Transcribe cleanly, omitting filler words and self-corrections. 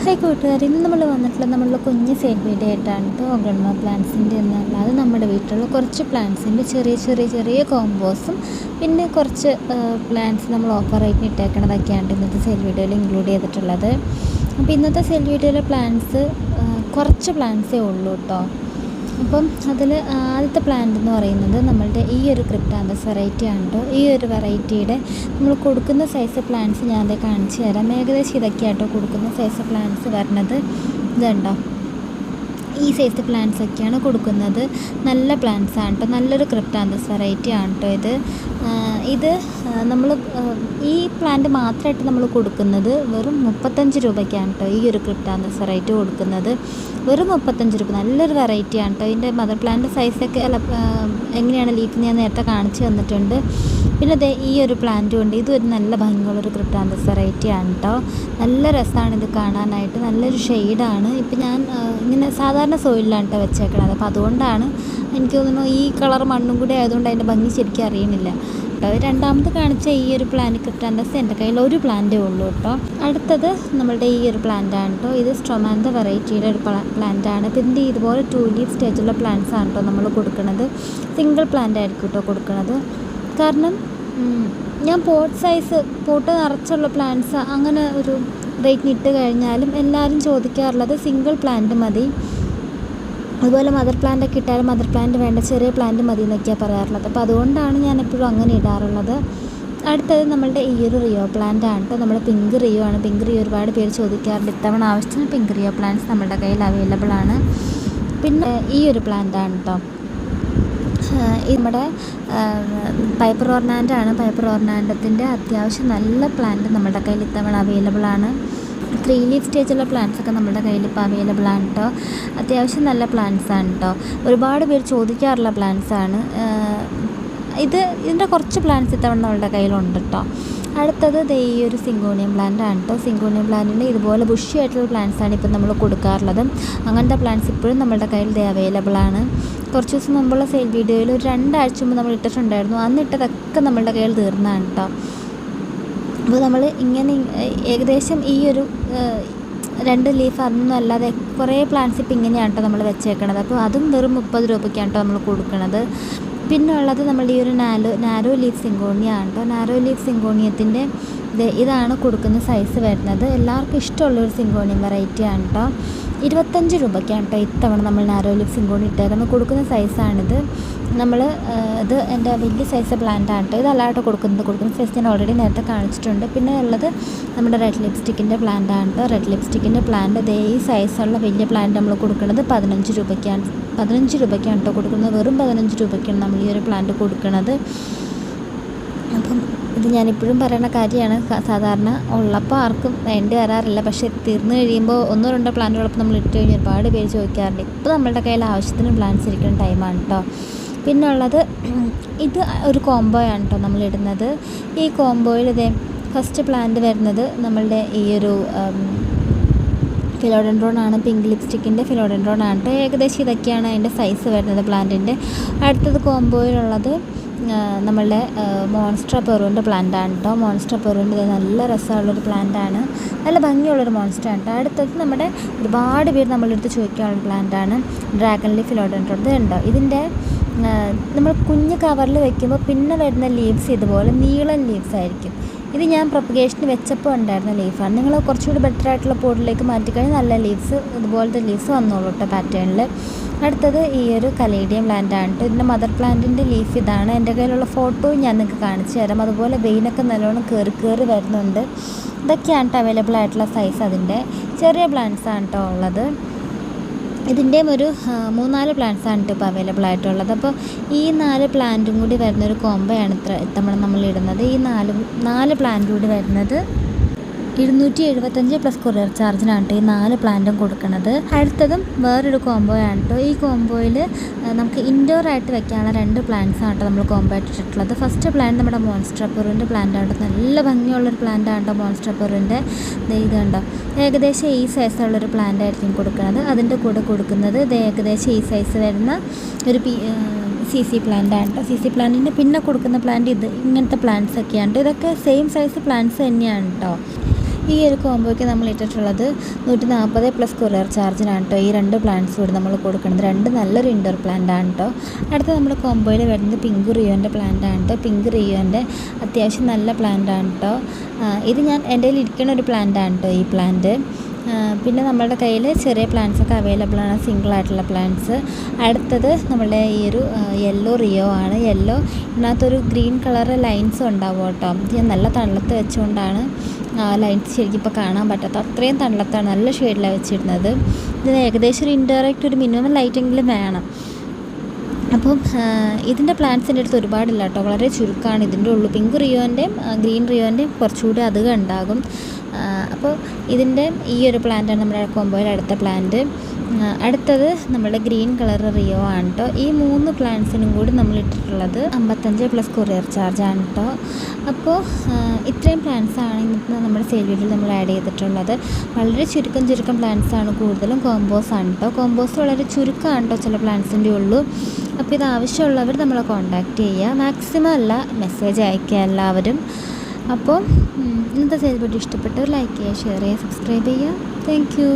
Hi കൂട്ടുകാർ, ഇന്ന് നമ്മൾ വന്നിട്ടുള്ള നമ്മളുടെ കുഞ്ഞ് സെയിൽ വീഡിയോ ആയിട്ടാണ് കേട്ടോ. ഓഗൺമ പ്ലാന്റ്സിൻ്റെ എന്നല്ലാതെ നമ്മുടെ വീട്ടിലുള്ള കുറച്ച് പ്ലാന്റ്സിൻ്റെ ചെറിയ കോമ്പോസും പിന്നെ കുറച്ച് പ്ലാന്റ്സ് നമ്മൾ ഓഫർ റേറ്റിന് ഇട്ടേക്കണതൊക്കെയാണ് ഇന്നത്തെ സെയിൽ വീഡിയോയിൽ ഇൻക്ലൂഡ് ചെയ്തിട്ടുള്ളത്. അപ്പോൾ ഇന്നത്തെ സെയിൽ വീഡിയോയിലെ പ്ലാന്റ്സ് കുറച്ച് പ്ലാന്റ്സേ ഉള്ളൂ കേട്ടോ. അപ്പം അതിൽ ആദ്യത്തെ പ്ലാന്റ് എന്ന് പറയുന്നത് നമ്മളുടെ ഈ ഒരു ക്രിപ്റ്റാന്തസ് വെറൈറ്റി ആണ് കേട്ടോ. ഈ ഒരു വെറൈറ്റിയുടെ നമ്മൾ കൊടുക്കുന്ന സൈസ് പ്ലാന്റ്സ് ഞാൻ അത് കാണിച്ചു തരാം. ഏകദേശം ഇതൊക്കെയാട്ടോ കൊടുക്കുന്ന സൈസ് പ്ലാന്റ്സ് വരുന്നത്. ഇതുണ്ടോ, ഈ സൈസ് പ്ലാന്റ്സ് ഒക്കെയാണ് കൊടുക്കുന്നത്. നല്ല പ്ലാന്റ്സ് ആണ് കേട്ടോ. നല്ലൊരു ക്രിപ്റ്റാന്തസ് വെറൈറ്റി ആണ് കേട്ടോ ഇത് നമ്മൾ ഈ പ്ലാന്റ് മാത്രമായിട്ട് നമ്മൾ കൊടുക്കുന്നത് വെറും 35 രൂപയ്ക്കാണ് കേട്ടോ. ഈ ഒരു ക്രിപ്റ്റാന്തസ് വെറൈറ്റി കൊടുക്കുന്നത് വെറും 35 രൂപ. നല്ലൊരു വെറൈറ്റിയാണ് കേട്ടോ. ഇതിൻ്റെ മദർ പ്ലാന്റ് സൈസൊക്കെ എങ്ങനെയാണ് ലീഫ് ഞാൻ നേരത്തെ കാണിച്ചു തന്നിട്ടുണ്ട്. പിന്നെ അതെ ഈ ഒരു പ്ലാന്റും ഉണ്ട്. ഇതൊരു നല്ല ഭംഗിയുള്ളൊരു ക്രിപ്റ്റാന്തസ് വെറൈറ്റിയാണ് കേട്ടോ. നല്ല രസമാണ് ഇത് കാണാനായിട്ട്, നല്ലൊരു ഷെയ്ഡാണ്. ഇപ്പം ഞാൻ ഇങ്ങനെ സാധാരണ സോയിലാണ് കേട്ടോ വെച്ചേക്കണത്. അപ്പോൾ അതുകൊണ്ടാണ് എനിക്ക് തോന്നുന്നു ഈ കളർ മണ്ണും കൂടി ആയതുകൊണ്ട് അതിൻ്റെ ഭംഗി ശരിക്കും അറിയണില്ല കേട്ടോ. രണ്ടാമത് കാണിച്ച ഈ ഒരു പ്ലാന്റ് ക്രിപ്റ്റാന്തസ് എൻ്റെ കയ്യിൽ ഒരു പ്ലാന്റേ ഉള്ളൂ കേട്ടോ. അടുത്തത് നമ്മളുടെ ഈ ഒരു പ്ലാന്റാണ് കേട്ടോ. ഇത് സ്ട്രോമാന്ത വെറൈറ്റിയുടെ ഒരു പ്ലാന്റാണ്. അപ്പോൾ ഇതിൻ്റെ ഇതുപോലെ 2 ലീഫ് സ്റ്റേജുള്ള പ്ലാന്റ്സ് ആണ് കേട്ടോ നമ്മൾ കൊടുക്കുന്നത്. സിംഗിൾ പ്ലാന്റ് ആയിരിക്കും കേട്ടോ കൊടുക്കുന്നത്. കാരണം ഞാൻ പോട്ട് നിറച്ചുള്ള പ്ലാന്റ്സ് അങ്ങനെ ഒരു റേറ്റിന് ഇട്ട് കഴിഞ്ഞാലും എല്ലാവരും ചോദിക്കാറുള്ളത് സിംഗിൾ പ്ലാന്റ് മതി, അതുപോലെ മദർ പ്ലാന്റ് ഒക്കെ ഇട്ടാലും മദർ പ്ലാന്റ് വേണ്ട, ചെറിയ പ്ലാന്റ് മതി എന്നൊക്കെയാണ് പറയാറുള്ളത്. അപ്പോൾ അതുകൊണ്ടാണ് ഞാൻ എപ്പോഴും അങ്ങനെ ഇടാറുള്ളത്. അടുത്തത് നമ്മളുടെ ഈ ഒരു റിയോ പ്ലാന്റ് ആണ് കേട്ടോ. നമ്മുടെ പിങ്ക് റിയോ ആണ്. പിങ്ക് റിയോ ഒരുപാട് പേര് ചോദിക്കാറുണ്ട്. ഇത്തവണ ആവശ്യത്തിന് പിങ്ക് റിയോ പ്ലാന്റ്സ് നമ്മുടെ കയ്യിൽ അവൈലബിൾ ആണ്. പിന്നെ ഈ ഒരു പ്ലാന്റ് ആണ് കേട്ടോ. നമ്മുടെ പൈപ്പർ ഓർണാൻഡ് ആണ്. പൈപ്പർ ഓർണാൻഡത്തിൻ്റെ അത്യാവശ്യം നല്ല പ്ലാന്റ് നമ്മുടെ കയ്യിൽ ഇത്തവണ അവൈലബിൾ ആണ്. 3 ലീഫ് സ്റ്റേജുള്ള പ്ലാന്റ്സൊക്കെ നമ്മുടെ കയ്യിൽ ഇപ്പോൾ അവൈലബിൾ ആണ് കേട്ടോ. അത്യാവശ്യം നല്ല പ്ലാന്റ്സ് ആണ് കേട്ടോ. ഒരുപാട് പേര് ചോദിക്കാറുള്ള പ്ലാന്റ്സ് ആണ് ഇതിൻ്റെ കുറച്ച് പ്ലാന്റ്സ് ഇത്തവണ നമ്മളുടെ കയ്യിലുണ്ട് കേട്ടോ. അടുത്തത് ഈ ഒരു സിങ്കോണിയം പ്ലാന്റ് ആണ് കേട്ടോ. സിങ്കോണിയം പ്ലാന്റിൻ്റെ ഇതുപോലെ ബുഷി ആയിട്ടുള്ള പ്ലാന്റ്സ് ആണ് ഇപ്പം നമ്മൾ കൊടുക്കാറുള്ളത്. അങ്ങനത്തെ പ്ലാന്റ്സ് ഇപ്പോഴും നമ്മുടെ കയ്യിൽ അവൈലബിൾ ആണ്. കുറച്ച് ദിവസം മുമ്പുള്ള സെയിൽ വീഡിയോയിൽ ഒരു 2 ആഴ്ച മുമ്പ് നമ്മൾ ഇട്ടിട്ടുണ്ടായിരുന്നു. അന്ന് ഇട്ടതൊക്കെ നമ്മളുടെ കയ്യിൽ തീർന്നതാണ് കേട്ടോ. അപ്പോൾ നമ്മൾ ഇങ്ങനെ ഏകദേശം ഈ ഒരു 2 ലീഫ് അതൊന്നും അല്ലാതെ കുറേ പ്ലാന്റ്സ് ഇപ്പം ഇങ്ങനെയാണ് കേട്ടോ നമ്മൾ വെച്ചേക്കണത്. അപ്പോൾ അതും വെറും 30 രൂപയ്ക്കാണ് കേട്ടോ നമ്മൾ കൊടുക്കുന്നത്. പിന്നെ ഉള്ളത് നമ്മളുടെ ഈ ഒരു നാരോ ലീഫ് സിങ്കോണിയ ആണ് കേട്ടോ. നാരോ ലീഫ് സിങ്കോണിയത്തിൻ്റെ ഇതാണ് കൊടുക്കുന്ന സൈസ് വരുന്നത്. എല്ലാവർക്കും ഇഷ്ടമുള്ളൊരു സിങ്കോണിയം വെറൈറ്റി ആണ് കേട്ടോ. 25 രൂപയ്ക്കാണ് കേട്ടോ ഇത്തവണ നമ്മൾ നാരോ ലീഫ് സിങ്കോണി ഇട്ടേക്കുന്നത്. കൊടുക്കുന്ന സൈസാണിത്. ഇത് എൻ്റെ വലിയ സൈസ് പ്ലാന്റ് ആണ് കേട്ടോ. ഇതല്ലാട്ടോ കൊടുക്കുന്ന സൈസ് ഞാൻ ഓൾറെഡി നേരത്തെ കാണിച്ചിട്ടുണ്ട്. പിന്നെ ഉള്ളത് നമ്മുടെ റെഡ് ലിപ്സ്റ്റിക്കിൻ്റെ പ്ലാന്റ് ആണ് കേട്ടോ. റെഡ് ലിപ്സ്റ്റിക്കിൻ്റെ പ്ലാന്റ് ഈ സൈസുള്ള വലിയ പ്ലാന്റ് നമ്മൾ കൊടുക്കുന്നത് 15 രൂപയ്ക്കാണ് കേട്ടോ കൊടുക്കുന്നത്. വെറും 15 രൂപയ്ക്കാണ് നമ്മൾ ഈ ഒരു പ്ലാന്റ് കൊടുക്കുന്നത്. അപ്പം ഇത് ഞാനിപ്പോഴും പറയുന്ന കാര്യമാണ്. സാധാരണ ഉള്ളപ്പോൾ ആർക്കും വേണ്ടി വരാറില്ല. പക്ഷേ തീർന്നു കഴിയുമ്പോൾ 1-2 പ്ലാന്റുകളപ്പോൾ നമ്മൾ ഇട്ട് കഴിഞ്ഞാൽ ഒരുപാട് പേര് ചോദിക്കാറുണ്ട്. ഇപ്പോൾ നമ്മളുടെ കയ്യിൽ ആവശ്യത്തിന് പ്ലാന്റ്സ് ഇരിക്കുന്ന ടൈമാണ് കേട്ടോ. പിന്നെ ഉള്ളത് ഇത് ഒരു കോംബോ ആണ് കേട്ടോ നമ്മളിടുന്നത്. ഈ കോംബോയിൽ ഫസ്റ്റ് പ്ലാന്റ് വരുന്നത് നമ്മളുടെ ഈ ഒരു ഫിലോഡെൻഡ്രോൺ ആണ്. പിങ്ക് ലിപ്സ്റ്റിക്കിൻ്റെ ഫിലോഡെൻഡ്രോൺ ആണ് കേട്ടോ. ഏകദേശം ഇതൊക്കെയാണ് അതിൻ്റെ സൈസ് വരുന്നത് പ്ലാന്റിൻ്റെ. അടുത്തത് കോംബോയിലുള്ളത് നമ്മളുടെ മോൺസ്ട്ര പെറുവിൻ്റെ പ്ലാന്റ് ആണ് കേട്ടോ. മോൺസ്ട്ര പെറുവിൻ്റെ നല്ല രസമുള്ളൊരു പ്ലാന്റ് ആണ്. നല്ല ഭംഗിയുള്ളൊരു മോൺസ്റ്റർ ആണ് കേട്ടോ. അടുത്തത് നമ്മുടെ ഒരുപാട് പേര് നമ്മളെടുത്ത് ചോദിക്കാനുള്ള പ്ലാന്റ് ആണ് ഡ്രാഗൺ ലീഫ് ഫിലോഡെൻഡ്രോൺ. ഇത് ഉണ്ടോ, ഇതിൻ്റെ നമ്മൾ കുഞ്ഞ് കവറിൽ വെക്കുമ്പോൾ പിന്നെ വരുന്ന ലീവ്സ് ഇതുപോലെ നീളൻ ലീവ്സ് ആയിരിക്കും. ഇത് ഞാൻ പ്രൊപ്പഗേഷന് വെച്ചപ്പോൾ ഉണ്ടായിരുന്ന ലീഫാണ്. നിങ്ങൾ കുറച്ചുകൂടി ബെറ്റർ ആയിട്ടുള്ള പോട്ടിലേക്ക് മാറ്റിക്കഴിഞ്ഞാൽ നല്ല ലീവ്സ് ഇതുപോലത്തെ ലീവ്സ് വന്നോളൂ കേട്ടോ പാറ്റേണിൽ. അടുത്തത് ഈ ഒരു കലേഡിയം പ്ലാന്റ് ആണ് കേട്ടോ. ഇതിൻ്റെ മദർ പ്ലാന്റിൻ്റെ ലീഫ് ഇതാണ്. എൻ്റെ കയ്യിലുള്ള ഫോട്ടോയും ഞാൻ നിങ്ങൾക്ക് കാണിച്ചു തരാം. അതുപോലെ വെയിനൊക്കെ നല്ലോണം കയറി വരുന്നുണ്ട്. ഇതൊക്കെയാണ് കേട്ടോ അവൈലബിൾ ആയിട്ടുള്ള സൈസ്. അതിൻ്റെ ചെറിയ പ്ലാന്റ്സ് ആണ് കേട്ടോ ഉള്ളത്. ഇതിൻ്റെയും ഒരു 3-4 പ്ലാന്റ്സ് ആണ് ഇപ്പോൾ അവൈലബിൾ ആയിട്ടുള്ളത്. അപ്പോൾ ഈ 4 പ്ലാന്റും കൂടി വരുന്നൊരു കോംബോയാണ് ഇത്തവണ നമ്മൾ ഇടുന്നത്. ഈ 4 പ്ലാന്റ് കൂടി വരുന്നത് 275 പ്ലസ് കൊറിയർ ചാർജിനാണ് കേട്ടോ ഈ 4 പ്ലാന്റും കൊടുക്കുന്നത്. അടുത്തതും വേറൊരു കോംബോ ആണ് കേട്ടോ. ഈ കോംബോയിൽ നമുക്ക് ഇൻഡോർ ആയിട്ട് വെക്കാനുള്ള 2 പ്ലാന്റ്സ് ആണ് കേട്ടോ നമ്മൾ കോംബോ ആയിട്ട് ഇട്ടിട്ടുള്ളത്. ഫസ്റ്റ് പ്ലാന്റ് നമ്മുടെ മോൺസ്റ്റർ പെറുവിൻ്റെ പ്ലാന്റ് ആണ്. നല്ല ഭംഗിയുള്ളൊരു പ്ലാന്റ് ആണ് കേട്ടോ മോൺസ്റ്റർ പെറുവിൻ്റെ. ഇത് കണ്ടോ, ഏകദേശം ഈ സൈസുള്ളൊരു പ്ലാന്റ് ആയിരിക്കും കൊടുക്കുന്നത്. അതിൻ്റെ കൂടെ കൊടുക്കുന്നത് ഏകദേശം ഈ സൈസ് വരുന്ന ഒരു CC പ്ലാന്റ് ആണ് കേട്ടോ. CC പ്ലാന്റിൻ്റെ പിന്നെ കൊടുക്കുന്ന പ്ലാന്റ് ഇങ്ങനത്തെ പ്ലാന്റ്സ് ഒക്കെയാണ്. ഇതൊക്കെ സെയിം സൈസ് പ്ലാന്റ്സ് തന്നെയാണ് കേട്ടോ. ഈ ഒരു കോംബോയ്ക്ക് നമ്മൾ ഇട്ടിട്ടുള്ളത് 140 പ്ലസ് കൊറിയർ ചാർജിനാണ് കേട്ടോ ഈ 2 പ്ലാന്റ്സ് കൂടി നമ്മൾ കൊടുക്കുന്നത്. 2 നല്ലൊരു ഇൻഡോർ പ്ലാന്റ് ആണ് കേട്ടോ. അടുത്ത നമ്മുടെ കോംബോയിൽ വരുന്നത് പിങ്ക് റിയോൻ്റെ പ്ലാന്റ് ആണ് കേട്ടോ. പിങ്ക് റിയോൻ്റെ അത്യാവശ്യം നല്ല പ്ലാന്റ് ആണ് കേട്ടോ. ഇത് ഞാൻ എൻ്റെ കയ്യിൽ ഇരിക്കുന്ന ഒരു പ്ലാന്റ് ആണ് കേട്ടോ ഈ പ്ലാന്റ്. പിന്നെ നമ്മളുടെ കയ്യിൽ ചെറിയ പ്ലാന്റ്സൊക്കെ അവൈലബിൾ ആണ്, സിംഗിൾ ആയിട്ടുള്ള പ്ലാന്റ്സ്. അടുത്തത് നമ്മളുടെ ഈ ഒരു യെല്ലോ റിയോ ആണ്. യെല്ലോ ഇതിനകത്തൊരു ഗ്രീൻ കളർ ലൈൻസും ഉണ്ടാവും കേട്ടോ. ഇത് ഞാൻ നല്ല തണലത്ത് വെച്ചുകൊണ്ടാണ് ലൈൻസ് ശരിക്കും ഇപ്പോൾ കാണാൻ പറ്റാത്ത അത്രയും തണലത്താണ് നല്ല ഷെയ്ഡിലാണ് വെച്ചിരുന്നത്. ഇതിന് ഏകദേശം ഒരു ഇൻഡയറക്റ്റ് ഒരു മിനിമം ലൈറ്റെങ്കിലും വേണം. അപ്പം ഇതിൻ്റെ പ്ലാന്റ്സിൻ്റെ അടുത്ത് ഒരുപാടില്ല കേട്ടോ, വളരെ ചുരുക്കമാണ് ഇതിൻ്റെ ഉള്ളൂ. പിങ്ക് റിയോൻ്റെയും ഗ്രീൻ റിയോൻ്റെയും കുറച്ചുകൂടി അധികം ഉണ്ടാകും. അപ്പോൾ ഇതിൻ്റെ ഈ ഒരു പ്ലാന്റാണ് നമ്മുടെ കോംബോയിൽ അടുത്ത പ്ലാന്റ്. അടുത്തത് നമ്മുടെ ഗ്രീൻ കളർ റിയോ ആണ് കേട്ടോ. ഈ 3 പ്ലാന്റ്സിനും കൂടി നമ്മൾ ഇട്ടിട്ടുള്ളത് 55 പ്ലസ് കൊറിയർ ചാർജാണ് കേട്ടോ. അപ്പോൾ ഇത്രയും പ്ലാന്റ്സാണ് ഇന്നത്തെ നമ്മുടെ സെയിൽ വീഡിയോയിൽ നമ്മൾ ആഡ് ചെയ്തിട്ടുള്ളത്. വളരെ ചുരുക്കം പ്ലാന്റ്സാണ്, കൂടുതലും കോംബോസ് ആണ് കേട്ടോ. കോംബോസ് വളരെ ചുരുക്കമാണ് കേട്ടോ ചില പ്ലാന്റ്സിൻ്റെ ഉള്ളൂ. അപ്പോൾ ഇത് ആവശ്യമുള്ളവർ നമ്മളെ കോൺടാക്റ്റ് ചെയ്യുക, മാക്സിമം അല്ല മെസ്സേജ് അയക്കുക എല്ലാവരും. അപ്പോൾ ഇന്നത്തെ സെയിൽ വീഡിയോ ഇഷ്ടപ്പെട്ടവർ ലൈക്ക് ചെയ്യുക, ഷെയർ ചെയ്യുക, സബ്സ്ക്രൈബ് ചെയ്യുക. Thank you.